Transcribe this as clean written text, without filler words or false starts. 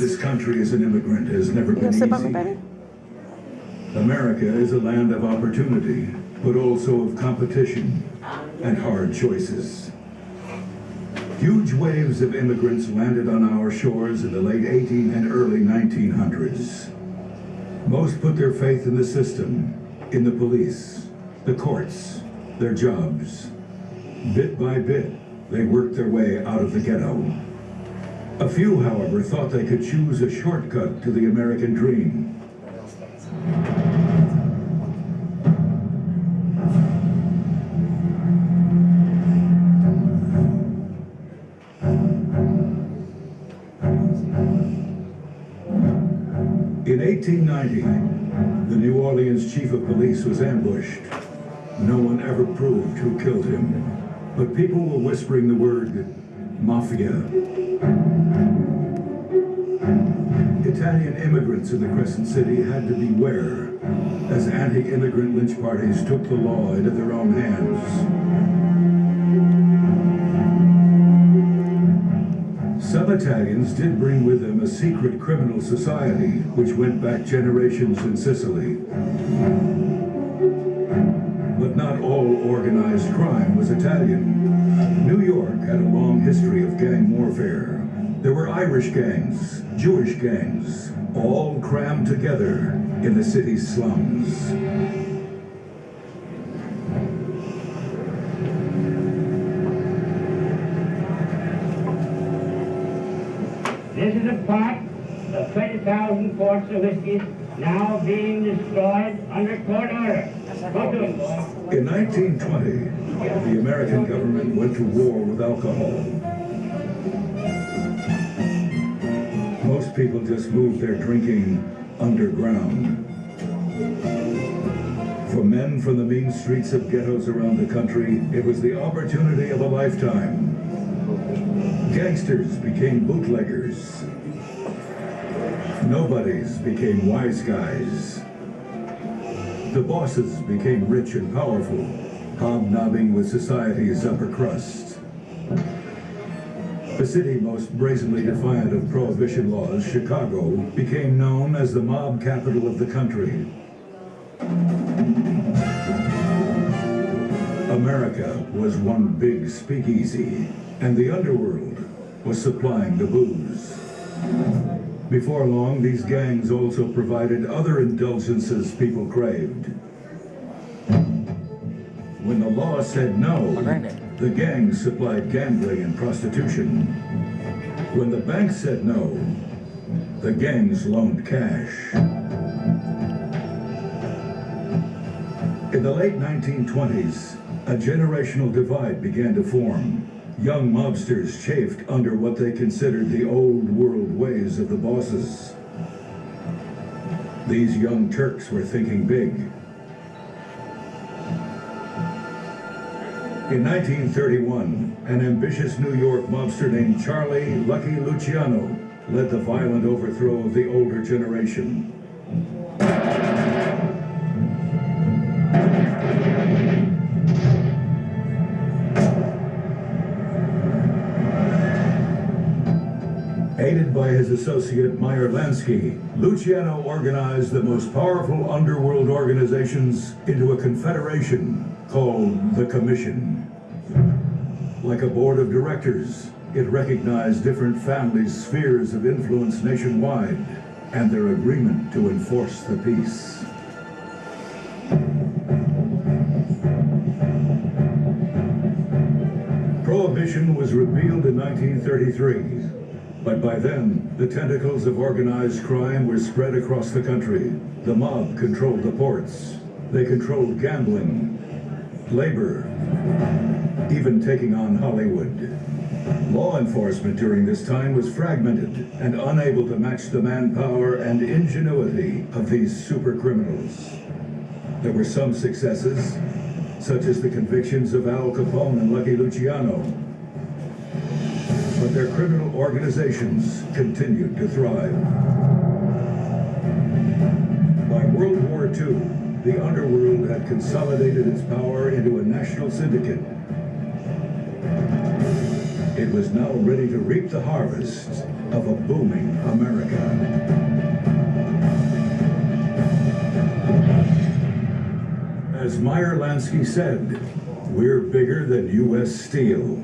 This country as an immigrant has never been easy. America is a land of opportunity, but also of competition and hard choices. Huge waves of immigrants landed on our shores in the late 18 and early 1900s. Most put their faith in the system, in the police, the courts, their jobs. Bit by bit, they worked their way out of the ghetto. A few, however, thought they could choose a shortcut to the American dream. In 1890, the New Orleans chief of police was ambushed. No one ever proved who killed him, but people were whispering the word mafia. Italian immigrants in the Crescent City had to beware as anti-immigrant lynch parties took the law into their own hands. Some Italians did bring with them a secret criminal society which went back generations in Sicily. But not all organized crime was Italian. New York had a long history of gang warfare. There were Irish gangs, Jewish gangs, all crammed together in the city's slums. This is a part of 20,000 quarts of whiskey now being destroyed under court order. In 1920, the American government went to war with alcohol. Most people just moved their drinking underground. For men from the mean streets of ghettos around the country, it was the opportunity of a lifetime. Gangsters became bootleggers. Nobodies became wise guys. The bosses became rich and powerful, hobnobbing with society's upper crust. The city most brazenly defiant of prohibition laws, Chicago, became known as the mob capital of the country. America was one big speakeasy, and the underworld was supplying the booze. Before long, these gangs also provided other indulgences people craved. When the law said no, the gangs supplied gambling and prostitution. When the bank said no, the gangs loaned cash. In the late 1920s, a generational divide began to form. Young mobsters chafed under what they considered the old world ways of the bosses. These young Turks were thinking big. In 1931, an ambitious New York mobster named Charlie Lucky Luciano led the violent overthrow of the older generation. Aided by his associate Meyer Lansky, Luciano organized the most powerful underworld organizations into a confederation called the Commission. Like a board of directors, it recognized different families' spheres of influence nationwide and their agreement to enforce the peace. Prohibition was repealed in 1933. But by then, the tentacles of organized crime were spread across the country. The mob controlled the ports. They controlled gambling, labor, even taking on Hollywood. Law enforcement during this time was fragmented and unable to match the manpower and ingenuity of these super criminals. There were some successes, such as the convictions of Al Capone and Lucky Luciano. But their criminal organizations continued to thrive. By World War II, the underworld had consolidated its power into a national syndicate. It was now ready to reap the harvest of a booming America. As Meyer Lansky said, we're bigger than U.S. Steel.